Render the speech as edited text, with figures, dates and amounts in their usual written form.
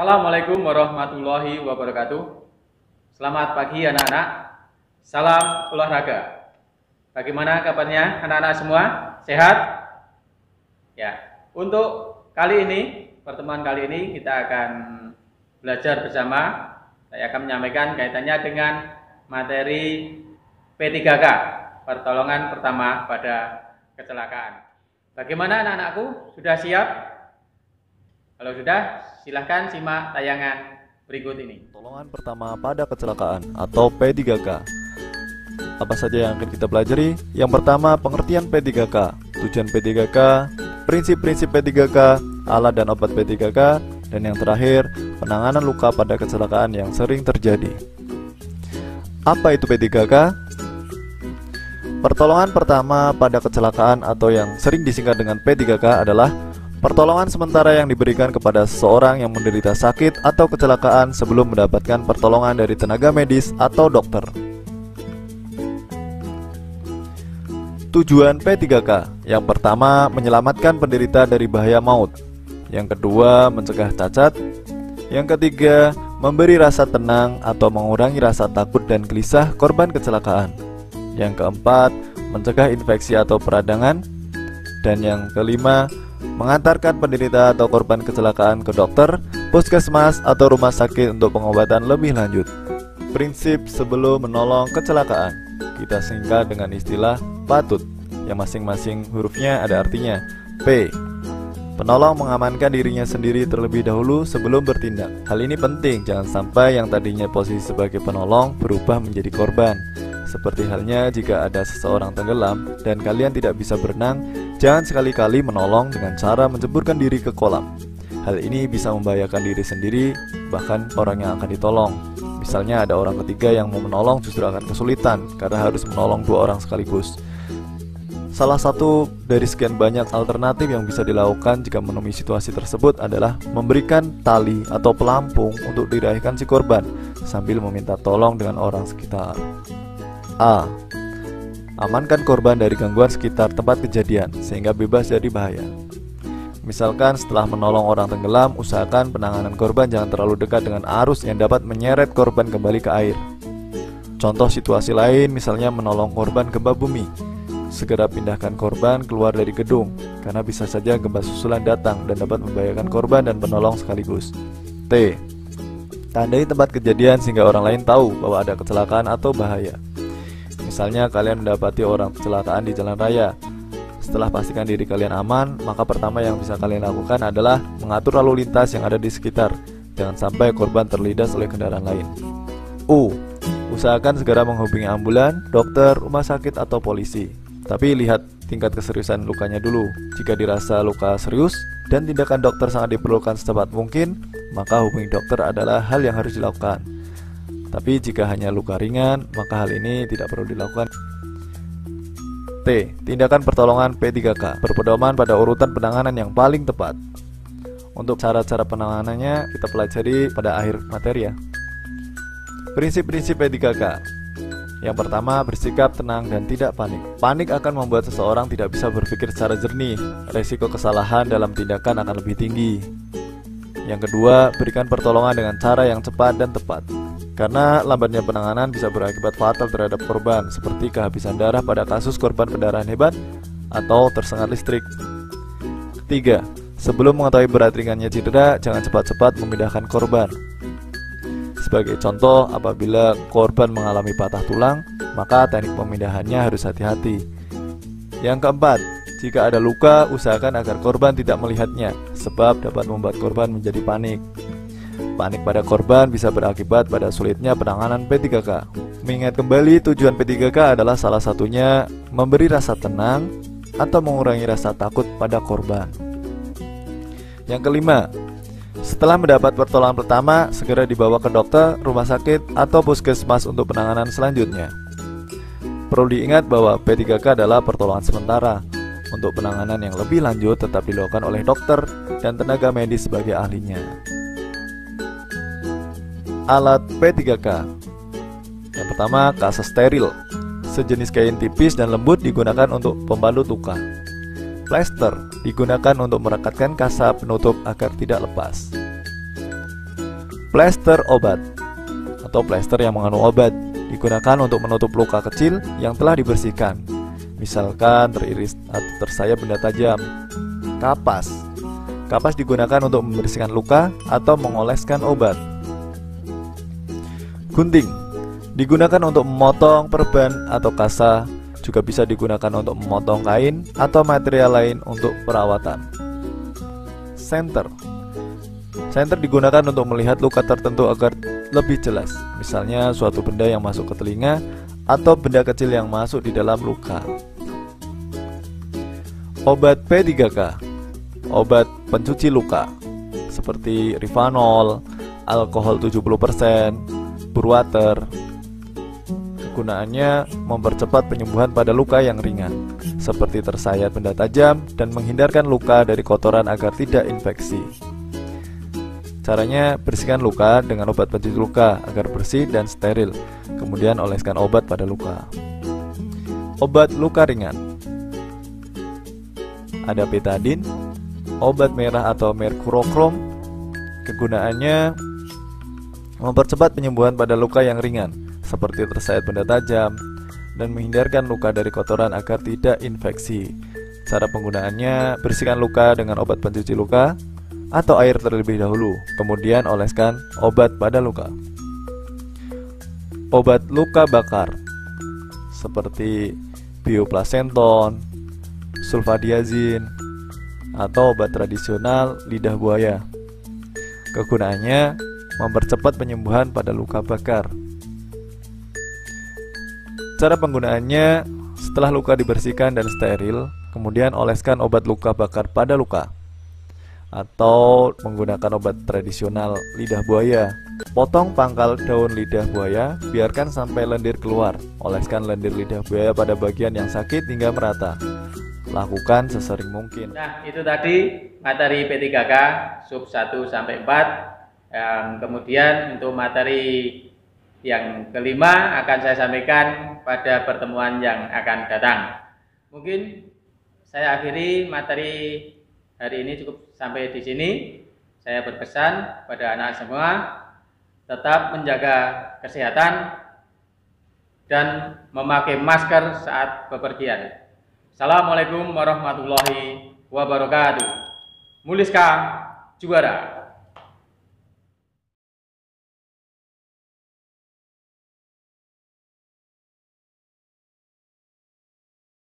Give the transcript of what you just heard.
Assalamualaikum warahmatullahi wabarakatuh. Selamat pagi anak-anak. Salam olahraga. Bagaimana kabarnya anak-anak semua? Sehat? Ya. Untuk kali ini, pertemuan kali ini kita akan belajar bersama. Saya akan menyampaikan kaitannya dengan materi P3K, pertolongan pertama pada kecelakaan. Bagaimana anak-anakku? Sudah siap? Kalau sudah, silahkan simak tayangan berikut ini. Pertolongan pertama pada kecelakaan atau P3K. Apa saja yang akan kita pelajari? Yang pertama, pengertian P3K, tujuan P3K, prinsip-prinsip P3K, alat dan obat P3K, dan yang terakhir, penanganan luka pada kecelakaan yang sering terjadi. Apa itu P3K? Pertolongan pertama pada kecelakaan atau yang sering disingkat dengan P3K adalah pertolongan sementara yang diberikan kepada seseorang yang menderita sakit atau kecelakaan sebelum mendapatkan pertolongan dari tenaga medis atau dokter. Tujuan P3K: yang pertama, menyelamatkan penderita dari bahaya maut. Yang kedua, mencegah cacat. Yang ketiga, memberi rasa tenang atau mengurangi rasa takut dan gelisah korban kecelakaan. Yang keempat, mencegah infeksi atau peradangan. Dan yang kelima, mengantarkan penderita atau korban kecelakaan ke dokter, puskesmas, atau rumah sakit untuk pengobatan lebih lanjut. Prinsip sebelum menolong kecelakaan kita singkat dengan istilah patut, yang masing-masing hurufnya ada artinya. P. Penolong mengamankan dirinya sendiri terlebih dahulu sebelum bertindak. Hal ini penting, jangan sampai yang tadinya posisi sebagai penolong berubah menjadi korban. Seperti halnya jika ada seseorang tenggelam dan kalian tidak bisa berenang, jangan sekali-kali menolong dengan cara menceburkan diri ke kolam. Hal ini bisa membahayakan diri sendiri, bahkan orang yang akan ditolong. Misalnya ada orang ketiga yang mau menolong justru akan kesulitan karena harus menolong dua orang sekaligus. Salah satu dari sekian banyak alternatif yang bisa dilakukan jika menemui situasi tersebut adalah memberikan tali atau pelampung untuk diraihkan si korban sambil meminta tolong dengan orang sekitar. A. Amankan korban dari gangguan sekitar tempat kejadian sehingga bebas dari bahaya. Misalkan setelah menolong orang tenggelam, usahakan penanganan korban jangan terlalu dekat dengan arus yang dapat menyeret korban kembali ke air. Contoh situasi lain, misalnya menolong korban gempa bumi. Segera pindahkan korban keluar dari gedung, karena bisa saja gempa susulan datang dan dapat membahayakan korban dan penolong sekaligus. T. Tandai tempat kejadian sehingga orang lain tahu bahwa ada kecelakaan atau bahaya. Misalnya kalian mendapati orang kecelakaan di jalan raya. Setelah pastikan diri kalian aman, maka pertama yang bisa kalian lakukan adalah mengatur lalu lintas yang ada di sekitar. Jangan sampai korban terlindas oleh kendaraan lain. U. Usahakan segera menghubungi ambulan, dokter, rumah sakit, atau polisi. Tapi lihat tingkat keseriusan lukanya dulu. Jika dirasa luka serius dan tindakan dokter sangat diperlukan secepat mungkin, maka hubungi dokter adalah hal yang harus dilakukan. Tapi jika hanya luka ringan, maka hal ini tidak perlu dilakukan. T. Tindakan pertolongan P3K berpedoman pada urutan penanganan yang paling tepat. Untuk cara-cara penanganannya kita pelajari pada akhir materi ya. Prinsip-prinsip P3K. Yang pertama, bersikap tenang dan tidak panik. Panik akan membuat seseorang tidak bisa berpikir secara jernih. Resiko kesalahan dalam tindakan akan lebih tinggi. Yang kedua, berikan pertolongan dengan cara yang cepat dan tepat. Karena lambatnya penanganan bisa berakibat fatal terhadap korban, seperti kehabisan darah pada kasus korban pendarahan hebat atau tersengat listrik. Ketiga, sebelum mengetahui berat ringannya cedera, jangan cepat-cepat memindahkan korban. Sebagai contoh, apabila korban mengalami patah tulang, maka teknik pemindahannya harus hati-hati. Yang keempat, jika ada luka, usahakan agar korban tidak melihatnya, sebab dapat membuat korban menjadi panik. Panik pada korban bisa berakibat pada sulitnya penanganan P3K. Mengingat kembali, tujuan P3K adalah salah satunya memberi rasa tenang atau mengurangi rasa takut pada korban. Yang kelima, setelah mendapat pertolongan pertama, segera dibawa ke dokter, rumah sakit, atau puskesmas untuk penanganan selanjutnya. Perlu diingat bahwa P3K adalah pertolongan sementara. Untuk penanganan yang lebih lanjut tetap dilakukan oleh dokter dan tenaga medis sebagai ahlinya. Alat P3K. Yang pertama, kasa steril. Sejenis kain tipis dan lembut digunakan untuk pembalut luka. Plester digunakan untuk merekatkan kasa penutup agar tidak lepas. Plester obat atau plester yang mengandung obat digunakan untuk menutup luka kecil yang telah dibersihkan, misalkan teriris atau tersayat benda tajam. Kapas. Kapas digunakan untuk membersihkan luka atau mengoleskan obat. Gunting digunakan untuk memotong perban atau kasa, juga bisa digunakan untuk memotong kain atau material lain untuk perawatan. Senter. Senter digunakan untuk melihat luka tertentu agar lebih jelas, misalnya suatu benda yang masuk ke telinga atau benda kecil yang masuk di dalam luka. Obat P3K. Obat pencuci luka seperti Rivanol, alkohol 70%, Burwater. Kegunaannya mempercepat penyembuhan pada luka yang ringan, seperti tersayat benda tajam, dan menghindarkan luka dari kotoran agar tidak infeksi. Caranya, bersihkan luka dengan obat pencuci luka agar bersih dan steril, kemudian oleskan obat pada luka. Obat luka ringan. Ada betadin, obat merah atau merkurokrom. Kegunaannya mempercepat penyembuhan pada luka yang ringan, seperti tersayat benda tajam, dan menghindarkan luka dari kotoran agar tidak infeksi. Cara penggunaannya, bersihkan luka dengan obat pencuci luka atau air terlebih dahulu, kemudian oleskan obat pada luka. Obat luka bakar seperti bioplasenton, sulfadiazin, atau obat tradisional lidah buaya. Kegunaannya mempercepat penyembuhan pada luka bakar. Cara penggunaannya, setelah luka dibersihkan dan steril, kemudian oleskan obat luka bakar pada luka, atau menggunakan obat tradisional lidah buaya. Potong pangkal daun lidah buaya, biarkan sampai lendir keluar. Oleskan lendir lidah buaya pada bagian yang sakit hingga merata. Lakukan sesering mungkin. Nah, itu tadi materi P3K sub 1 sampai 4. Yang kemudian untuk materi yang kelima akan saya sampaikan pada pertemuan yang akan datang. Mungkin saya akhiri materi hari ini cukup sampai di sini. Saya berpesan pada anak semua tetap menjaga kesehatan dan memakai masker saat bepergian. Assalamualaikum warahmatullahi wabarakatuh. Muliska juara.